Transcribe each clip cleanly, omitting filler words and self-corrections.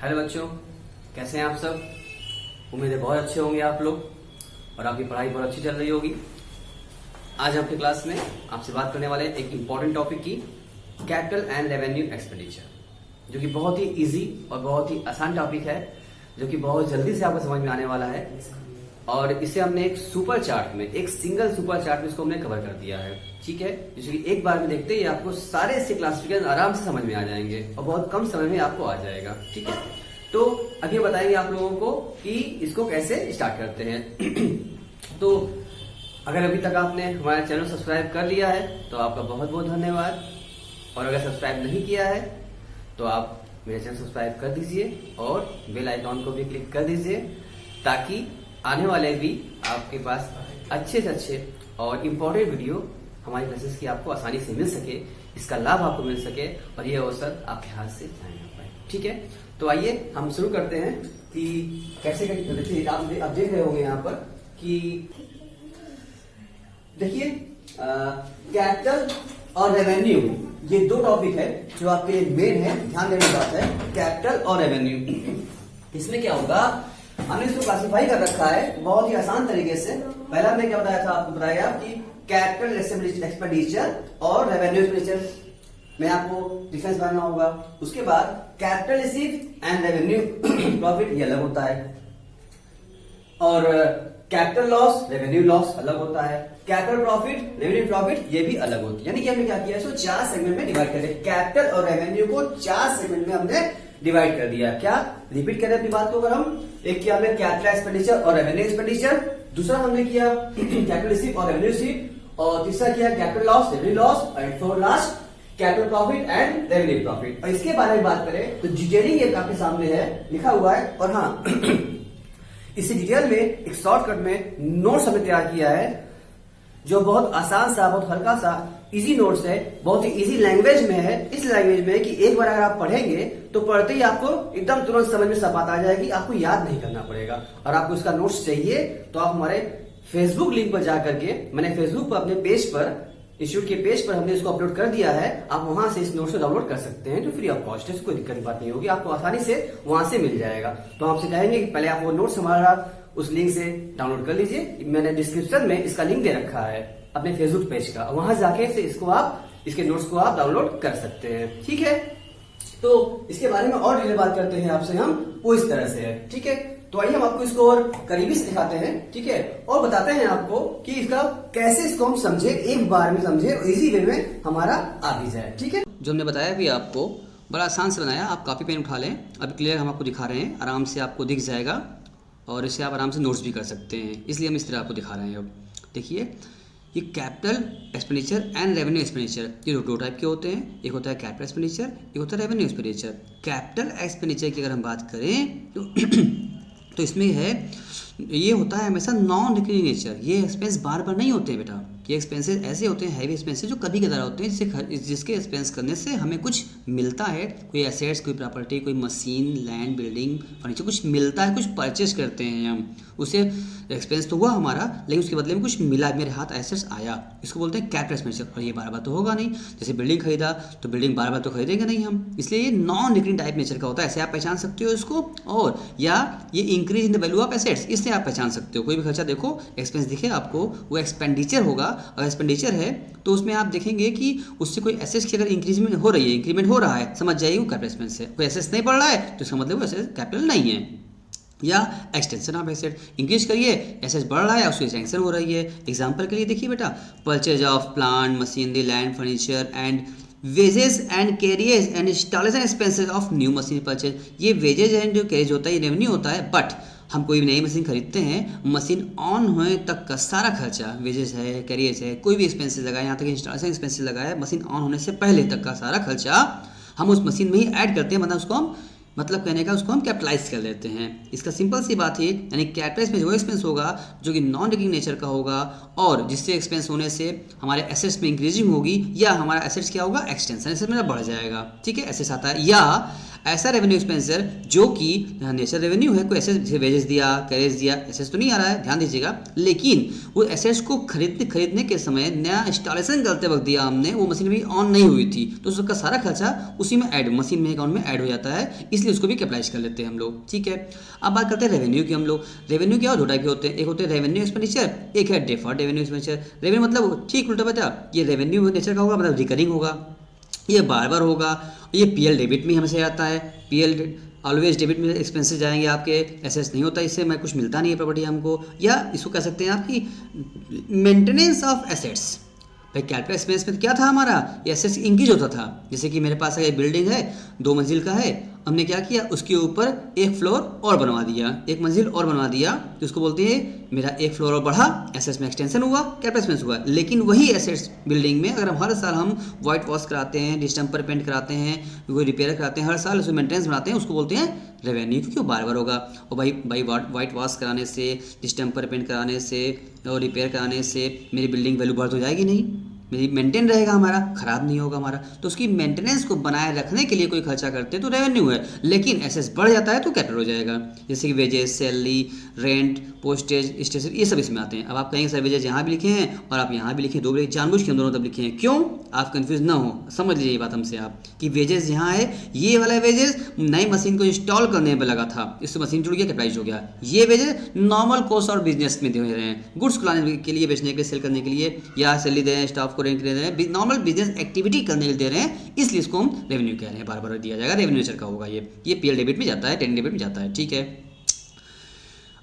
Hello बच्चों, कैसे हैं आप सब। उम्मीद है बहुत अच्छे होंगे आप लोग और आपकी पढ़ाई बहुत अच्छी चल रही होगी। आज हम अपनी क्लास में आपसे बात करने वाले हैं एक इम्पॉर्टेंट टॉपिक की, कैपिटल एंड रेवेन्यू एक्सपेंडिचर, जो कि बहुत ही इजी और बहुत ही आसान टॉपिक है, जो कि बहुत जल्दी से आपको समझ में आने वाला है। और इसे हमने एक सुपर चार्ट में, एक सिंगल सुपर चार्ट में इसको हमने कवर कर दिया है। ठीक है, जैसे कि एक बार में देखते ही आपको सारे इसके क्लासिफिकेशन आराम से समझ में आ जाएंगे और बहुत कम समय में आपको आ जाएगा। ठीक है, तो अभी बताएंगे आप लोगों को कि इसको कैसे स्टार्ट करते हैं। तो अगर अभी तक आपने हमारा चैनल सब्सक्राइब कर लिया है तो आपका बहुत बहुत धन्यवाद, और अगर सब्सक्राइब नहीं किया है तो आप मेरे चैनल सब्सक्राइब कर दीजिए और बेल आइकॉन को भी क्लिक कर दीजिए, ताकि आने वाले भी आपके पास अच्छे से अच्छे और इम्पोर्टेंट वीडियो हमारी क्लासेस की आपको आसानी से मिल सके, इसका लाभ आपको मिल सके और ये अवसर आपके हाथ से जाए ना पाए। ठीक है, तो आइए हम शुरू करते हैं कि कैसे देखिए आप देख रहे होंगे यहाँ पर कि देखिए कैपिटल और रेवेन्यू, ये दो टॉपिक है जो आपके लिए मेन है, ध्यान देने की बात है। कैपिटल और रेवेन्यू, इसमें क्या होगा, हमने इसको क्लासिफाई कर रखा है बहुत ही आसान तरीके से। पहला हमने क्या बताया था, आपको बताया कि कैपिटल एक्सपेंडिचर और रेवेन्यू एक्सपेंडिचर में आपको डिफरेंस बनाना होगा। उसके बाद capital receive and revenue profit ये अलग होता है, और कैपिटल लॉस रेवेन्यू लॉस अलग होता है, कैपिटल प्रॉफिट रेवेन्यू प्रॉफिट ये भी अलग होती है। यानी कि हमने क्या किया, इसको 4 सेगमेंट में डिवाइड कर दिया। कैपिटल और रेवेन्यू को 4 सेगमेंट में हमने डिवाइड कर दिया। क्या रिपीट करें अपनी बात को, अगर हम एक किया हमने कैपिटल एक्सपेंडिचर और रेवेन्यू एक्सपेंडिचर, दूसरा हमने किया कैपिटल रिसीव और रेवेन्यू रिसीव, और तीसरा किया capital loss revenue loss, and four last capital profit and revenue profit. और इसके बारे में बात करें तो डिटेलिंग ये आपके सामने है, लिखा हुआ है। और हाँ इसी डिटेल में एक शॉर्टकट में नोट्स हमने तैयार किया है, जो बहुत आसान सा, बहुत हल्का सा इजी नोट्स है, बहुत ही इजी लैंग्वेज में है। इस लैंग्वेज में कि एक बार अगर आप पढ़ेंगे तो पढ़ते ही आपको एकदम तुरंत समझ में सब बात आ जाएगी, आपको याद नहीं करना पड़ेगा। और आपको इसका नोट्स चाहिए तो आप हमारे फेसबुक लिंक पर जाकर के, मैंने फेसबुक पर अपने पेज पर, इंस्टीट्यूट के पेज पर हमने इसको अपलोड कर दिया है, आप वहां से इस नोट्स को डाउनलोड कर सकते हैं, जो फ्री ऑफ कॉस्ट है, कोई दिक्कत की बात नहीं होगी, आपको आसानी से वहां से मिल जाएगा। तो आपसे कहेंगे कि पहले आप वो नोट्स हमारा उस लिंक से डाउनलोड कर लीजिए। मैंने डिस्क्रिप्शन में इसका लिंक दे रखा है अपने फेसबुक पेज का, वहां जाके से इसको आप, इसके नोट्स को आप डाउनलोड कर सकते हैं। ठीक है, तो इसके बारे में और डिटेल बात करते हैं आपसे हम, वो इस तरह से है। ठीक है, तो आइए हम आपको इसको और करीबी से दिखाते हैं। ठीक है, और बताते हैं आपको कि इसका कैसे इसको हम समझे, एक बार में समझे और इजी वे में हमारा आ भी जाए। ठीक है, जो हमने बताया भी आपको बड़ा आसान से बनाया, आप कॉपी पेन उठा लें, अभी क्लियर हम आपको दिखा रहे हैं, आराम से आपको दिख जाएगा और इसे आप आराम से नोट्स भी कर सकते हैं, इसलिए हम इस तरह आपको दिखा रहे हैं। अब देखिए, ये capital expenditure and revenue expenditure ये दो टाइप के होते हैं, एक होता है कैपिटल एक्सपेंडिचर, एक होता है रेवेन्यू एक्सपेंडिचर। कैपिटल एक्सपेंडिचर की अगर हम बात करें तो इसमें है, ये होता है हमेशा नॉन रिकरिंग नेचर, ये एक्सपेंस बार बार नहीं होते हैं बेटा, ये एक्सपेंसेस ऐसे होते हैं, हैवी एक्सपेंसेस जो कभी कदार होते हैं, जिसके एक्सपेंस करने से हमें कुछ मिलता है, कोई एसेट्स, कोई प्रॉपर्टी, कोई मशीन, लैंड, बिल्डिंग, फर्नीचर, कुछ मिलता है, कुछ परचेज करते हैं हम, उसे एक्सपेंस तो हुआ हमारा, लेकिन उसके बदले में कुछ मिला, मेरे हाथ एसेट्स आया, इसको बोलते हैं कैपिटल एक्सपेंडिचर। और ये बार बार तो होगा नहीं, जैसे बिल्डिंग खरीदा तो बिल्डिंग बार बार तो खरीदेंगे नहीं हम, इसलिए ये नॉन रिकरिंग टाइप नेचर का होता है, ऐसे आप पहचान सकते हो इसको। और या ये increase in the value of assets, इससे आप पहचान सकते हो। कोई भी खर्चा देखो, एक्सपेंस दिखे आपको, वो एक्सपेंडिचर होगा, और एक्सपेंडिचर है तो उसमें आप देखेंगे कि उससे कोई एसेट्स की अगर इंक्रीजमेंट हो रही है, इंक्रीमेंट हो रहा है, समझ जाइए वो कैपिटल एक्सपेंस है। कोई एसेट्स नहीं बढ़ रहा है तो इसका मतलब वो एसेट्स कैपिटल नहीं है। या एक्सटेंशन ऑफ एसेट, इंक्रीज करिए, एसेट्स बढ़ रहा है, उसकी एक्सटेंशन हो रही है। एग्जांपल के लिए देखिए बेटा, purchase of plant, machinery, land, furniture and wages and carriers and installation expenses of new machine purchase. ये वेजेज एंड जो कैरियज होता है ये रेवेन्यू होता है, बट हम कोई भी नई मशीन खरीदते हैं, मशीन ऑन होने तक का सारा खर्चा, वेजेस है, कैरियर्स है, कोई भी एक्सपेंसेस लगाए, यहाँ तक इंस्टॉलेशन एक्सपेंसेस लगाए, मशीन ऑन होने से पहले तक का सारा खर्चा हम उस मशीन में ही ऐड करते हैं, मतलब उसको हम, मतलब कहने का उसको हम कैपिटलाइज कर लेते हैं। इसका सिंपल सी बात है, यानी कैपिटल में वो एक्सपेंस होगा जो कि नॉन रिकरिंग नेचर का होगा, और जिससे एक्सपेंस होने से हमारे एसेट्स में इंक्रीजिंग होगी, या हमारा एसेट्स क्या होगा, एक्सटेंशन, एसेट्स मेरा बढ़ जाएगा। ठीक है, एसेट्स आता है। या ऐसा रेवेन्यू एक्सपेंडिचर जो कि नेचुरल रेवेन्यू है, कोई एसेट वेजेस दिया, कैरेज दिया, एसेट्स तो नहीं आ रहा है, ध्यान दीजिएगा, लेकिन वो एसेट्स को खरीदने के समय नया इंस्टॉलेशन करते वक्त दिया हमने, वो मशीन भी ऑन नहीं हुई थी, तो उसका सारा खर्चा उसी में मशीन में अकाउंट में ऐड हो जाता है, इसलिए उसको भी कैपिटलाइज कर लेते हैं हम लोग। ठीक है, अब बात करते हैं रेवेन्यू की। हम लोग रेवेन्यू क्या दो टाइप के होते हैं, एक होते हैं रेवेन्यू एक्सपेंडिचर, एक है डिफर्ड रेवेन्यू एक्सपेंडिचर। रेवेन्यू मतलब ठीक उल्टा बेटा, ये रेवेन्यू नेचर का होगा, मतलब रिकरिंग होगा, ये बार बार होगा, ये पीएल डेबिट में हमेशा आता है, पीएल ऑलवेज डेबिट में एक्सपेंसेस जाएंगे आपके, एसेट्स नहीं होता, इससे मैं कुछ मिलता नहीं है प्रॉपर्टी हमको, या इसको कह सकते हैं आपकी मेंटेनेंस ऑफ एसेट्स। भाई कैपिटल एक्सपेंस में क्या था हमारा, ये एसेट्स इंक्रीज होता था, जैसे कि मेरे पास एक बिल्डिंग है 2 मंजिल का है, हमने क्या किया उसके ऊपर एक फ्लोर और बनवा दिया, एक मंजिल और बनवा दिया, तो उसको बोलते हैं मेरा एक फ्लोर और बढ़ा, एसेट्स में एक्सटेंशन हुआ, कैपिटल एक्सपेंस हुआ। लेकिन वही एसेट्स बिल्डिंग में अगर हम हर साल हम वाइट वॉश कराते हैं, डिस्टेम्पर पेंट कराते हैं, कोई रिपेयर कराते हैं, हर साल उसमें मेंटेनेंस बनाते हैं, उसको बोलते हैं रेवेन्यू, क्योंकि वो बार बार होगा। और भाई वाइट वॉश कराने से, डिस्टेम्पर पेंट कराने से और रिपेयर कराने से मेरी बिल्डिंग वैल्यू बढ़ तो जाएगी नहीं, मेरी मेंटेन रहेगा, हमारा खराब नहीं होगा हमारा, तो उसकी मेंटेनेंस को बनाए रखने के लिए कोई खर्चा करते हैं तो रेवेन्यू है। लेकिन एसेट्स बढ़ जाता है तो कैपिटल हो जाएगा, जैसे कि wages, salary, rent, postage, station, ये सब इसमें आते हैं। अब आप कहेंगे सर वेजेस यहाँ भी लिखे हैं और आप यहाँ भी लिखे, दो बार जानबूझ के हम दोनों तब लिखे हैं, क्यों? आप कंफ्यूज ना हो, समझ लीजिए ये बात हमसे आप कि वेजेस यहाँ है, ये वाला वेजेस नई मशीन को इंस्टॉल करने पर लगा था, इससे मशीन जुड़ गया, कैपिटलाइज हो गया। ये वेजेस नॉर्मल कॉस्ट और बिजनेस में दे रहे हैं, गुड्स को लाने के लिए, बेचने के लिए, सेल करने के लिए, या सैलरी दे रहे हैं, स्टाफ को रेंट दे रहे हैं, नॉर्मल बिजनेस एक्टिविटी करने के लिए दे रहे हैं, इसलिए इसको हम रेवेन्यू कह रहे हैं, बार बार दिया जाएगा, रेवेन्यू नेचर का होगा ये पीएल डेबिट में जाता है, टेन डेबिट में जाता है। ठीक है,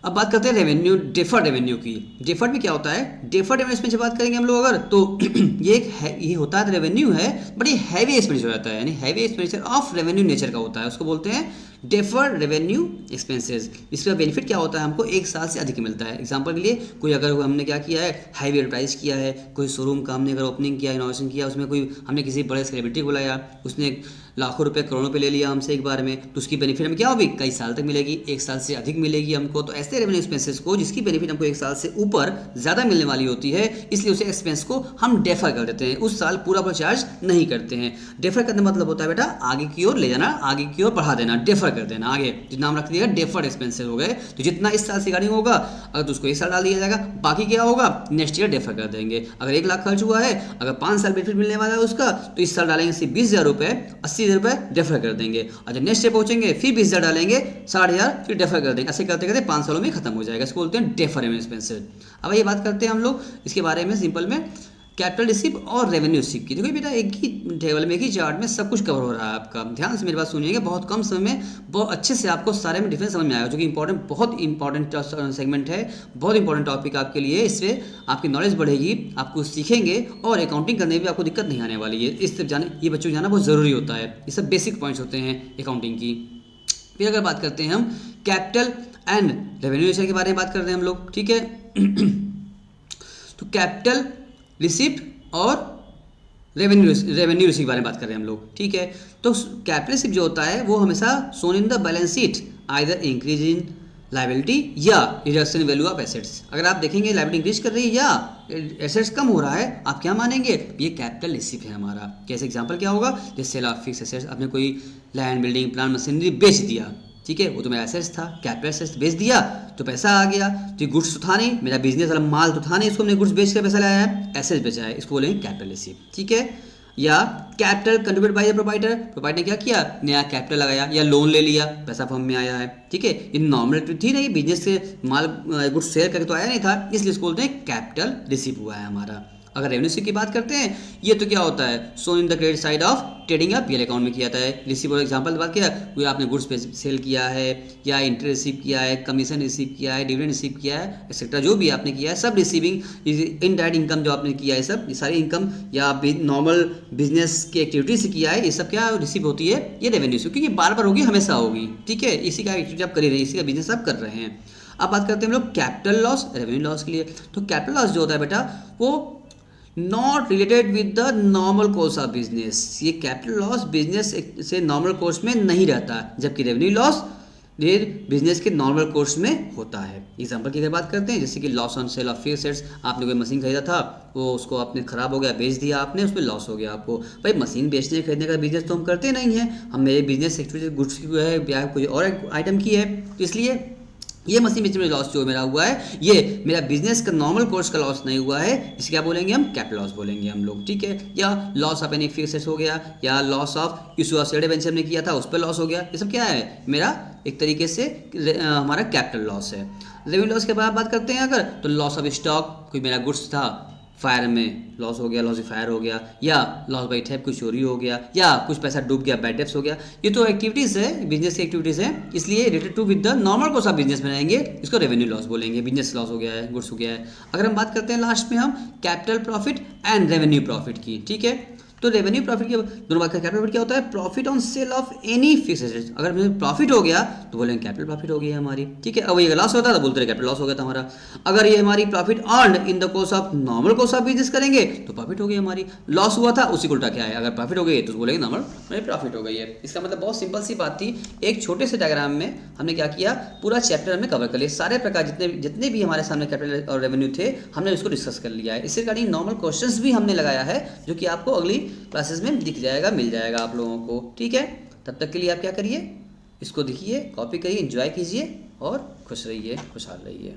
अब बात करते हैं रेवेन्यू, डिफर्ड रेवेन्यू की। डिफर्ड में क्या होता है, डिफर्ड रेवेन्यू में जब बात करेंगे हम लोग अगर, तो ये होता है रेवेन्यू है, बट ये हैवी एक्सपेंडिचर हो जाता है, यानी heavy expenditure of revenue nature का होता है, उसको बोलते हैं डिफर्ड रेवेन्यू एक्सपेंसेस। इसका बेनिफिट क्या होता है, हमको 1 साल से अधिक मिलता है। एग्जांपल के लिए कोई अगर हमने क्या किया है, हैवी एडवर्टाइज किया है, कोई शोरूम का हमने अगर ओपनिंग किया, इनोवेशन किया, उसमें कोई हमने किसी बड़े सेलिब्रिटी को बुलाया, उसने लाखों रुपए करोड़ों पे ले लिया हमसे एक बार में, तो उसकी बेनिफिट हमें क्या होगी, कई साल तक मिलेगी, 1 साल से अधिक मिलेगी हमको। तो ऐसे रेवेन्यू एक्सपेंसेस को जिसकी बेनिफिट हमको 1 साल से ऊपर ज़्यादा मिलने वाली होती है, इसलिए उसे एक्सपेंस को हम डेफर कर देते हैं, उस साल पूरा चार्ज नहीं करते हैं। डेफर करने का मतलब होता है बेटा आगे की ओर ले जाना, आगे की ओर बढ़ा देना, डेफर कर देना, आगे जो नाम रख दिया डेफर्ड एक्सपेंसेस हो गए। तो जितना इस साल से गाड़ी होगा अगर तो उसको 1 साल डाल दिया जाएगा, बाकी क्या होगा नेक्स्ट ईयर डेफर कर देंगे। अगर 1 लाख खर्च हुआ है, अगर 5 साल बेनिफिट मिलने वाला है उसका, तो इस साल डालेंगे सिर्फ 20,000 रुपये, 80,000 रुपये डेफर कर देंगे, और जब नेक्स्ट ईयर पहुंचेंगे फिर 20,000 डालेंगे, 60,000 फिर डेफर कर देंगे, ऐसे करते करते 5 सालों में खत्म हो जाएगा, इसको बोलते हैं डेफर एक्सपेंसेस। अब ये बात करते हैं हम लोग इसके बारे में सिंपल में कैपिटल रिसीव और रेवेन्यू रिसीव की। देखो बेटा एक ही टेबल में, एक ही चार्ट में सब कुछ कवर हो रहा है आपका, ध्यान से मेरी बात सुनिएगा, बहुत कम समय में बहुत अच्छे से आपको सारे में डिफरेंस समझ में आएगा, जो कि बहुत इंपॉर्टेंट सेगमेंट है, बहुत इंपॉर्टेंट टॉपिक आपके लिए, इससे आपकी नॉलेज बढ़ेगी, आपको सीखेंगे और अकाउंटिंग करने में भी आपको दिक्कत नहीं आने वाली है। इस सब जाने, ये बच्चों को जाना बहुत ज़रूरी होता है, ये सब बेसिक पॉइंट्स होते हैं अकाउंटिंग की। फिर अगर बात करते हैं हम कैपिटल एंड रेवेन्यू के बारे में बात कर रहे हैं हम लोग, ठीक है। तो कैपिटल रिसिप्ट और रेवेन्यू रिसीव के बारे में बात कर रहे हैं हम लोग, ठीक है। तो कैपिटल रिसिप्ट जो होता है वो हमेशा shown in the balance sheet either increase in liability या reduction in value of assets. अगर आप देखेंगे लाइबिलिटी इंक्रीज कर रही है या एसेट्स कम हो रहा है, आप क्या मानेंगे, ये कैपिटल रिसिप्ट है हमारा। कैसे एग्जांपल क्या होगा, जैसे सेल ऑफ फिक्स एसेट्स, आपने कोई लैंड, बिल्डिंग, प्लांट, मशीनरी बेच दिया, ठीक है, वो तो मेरा एसेट्स था, कैपिटल एसेट्स बेच दिया तो पैसा आ गया, तो ये गुड्स तो था नहीं, मेरा बिजनेस वाला माल तो था नहीं, इसको हमने गुड्स बेच कर पैसा लाया है, एसेट्स बेचा है, इसको बोलेंगे कैपिटल रिसीप्ट, ठीक है। या capital contribute by the proprietor, proprietor ने क्या किया, नया कैपिटल लगाया या लोन ले लिया, पैसा फर्म में आया है, ठीक है। ये नॉर्मल थी नहीं, बिजनेस से माल गुड्स सेल करके तो आया नहीं था, इसलिए इसको बोलते हैं कैपिटल रिसीप्ट हुआ है हमारा। अगर रेवेन्यू की बात करते हैं, ये तो क्या होता है, shown in the credit side of trading या पीएल अकाउंट में किया जाता है। रिसीव और एग्जांपल बात किया, कोई आपने गुड्स पे सेल किया है या इंटरेस्ट रिसीव किया है, कमीशन रिसीव किया है, डिविडेंड रिसीव किया है, एक्सेट्रा जो भी आपने किया है, सब रिसीविंग इनडायरेक्ट इनकम जो आपने किया है, सब ये सारी इनकम या नॉर्मल बिजनेस की एक्टिविटी से किया है, ये सब क्या रिसीव होती है, ये रेवेन्यू से, क्योंकि बार बार होगी, हमेशा होगी, ठीक है। इसी का एक्टिविटी आप कर ही रहे हैं, इसी का बिजनेस आप कर रहे हैं। अब बात करते हैं हम लोग कैपिटल लॉस, रेवेन्यू लॉस के लिए। तो कैपिटल लॉस जो होता है बेटा वो not related with the normal course of business, ये कैपिटल लॉस बिजनेस से नॉर्मल कोर्स में नहीं रहता, जबकि रेवेन्यू लॉस ये बिजनेस के नॉर्मल कोर्स में होता है। एग्जाम्पल की अगर बात करते हैं, जैसे कि loss on sale of fixed assets, आपने कोई मशीन खरीदा था, वो उसको आपने ख़राब हो गया, बेच दिया आपने, उसमें लॉस हो गया आपको। भाई मशीन बेचने खरीदने का बिजनेस तो हम करते नहीं हैं, हम मेरे बिजनेस एक्टिविटी गुड्स की है या कोई और आइटम की है, तो इसलिए ये मशीन बेचने में लॉस जो मेरा हुआ है, ये मेरा बिजनेस का नॉर्मल कोर्स का लॉस नहीं हुआ है, इसे क्या बोलेंगे हम, कैपिटल लॉस बोलेंगे हम लोग, ठीक है। या loss of any fixed assets हो गया, या loss of issue of share debenture हमने किया था उस पर लॉस हो गया, ये सब क्या है, मेरा एक तरीके से हमारा कैपिटल लॉस है। रेवेन्यू लॉस के बाद बात करते हैं अगर, तो लॉस ऑफ स्टॉक, कोई मेरा गुड्स था, फायर में लॉस हो गया, लॉस फायर हो गया, या लॉस बाई थेफ्ट, कुछ चोरी हो गया, या कुछ पैसा डूब गया, बैड डेब्ट्स हो गया। ये तो एक्टिविटीज़ है, बिजनेस की एक्टिविटीज़ है, इसलिए related to with the normal course of business में रहेंगे, इसको रेवेन्यू लॉस बोलेंगे। बिजनेस लॉस हो गया है, गुड्स हो गया है। अगर हम बात करते हैं लास्ट में हम capital profit and revenue profit की, ठीक है, तो रेवेन्यू प्रॉफिट की दोनों बात का, कैपिटल प्रॉफिट क्या होता है, profit on sale of any fixed assets. अगर हमें प्रॉफिट हो गया तो बोलेंगे कैपिटल प्रॉफिट हो गई है हमारी, ठीक है। अब ये लॉस होता है तो बोलते रहे कैपिटल लॉस हो गया था हमारा। अगर ये हमारी profit earned in the course of normal course of business करेंगे तो प्रॉफिट हो गई हमारी। लॉस हुआ था उसी को उल्टा क्या है, अगर प्रॉफिट हो गई तो बोलेंगे नॉर्मल प्रॉफिट हो गई है। इसका मतलब बहुत सिंपल सी बात थी, एक छोटे से डायग्राम में हमने क्या किया, पूरा चैप्टर हमने कवर कर लिया, सारे प्रकार जितने भी हमारे सामने कैपिटल और रेवेन्यू थे हमने उसको डिस्कस कर लिया है। इससे रिगार्डिंग नॉर्मल क्वेश्चंस भी हमने लगाया है, जो कि आपको अगली क्लासेस में दिख जाएगा, मिल जाएगा आप लोगों को, ठीक है। तब तक के लिए आप क्या करिए, इसको देखिए, कॉपी करिए, एंजॉय कीजिए और खुश रहिए, खुशहाल रहिए।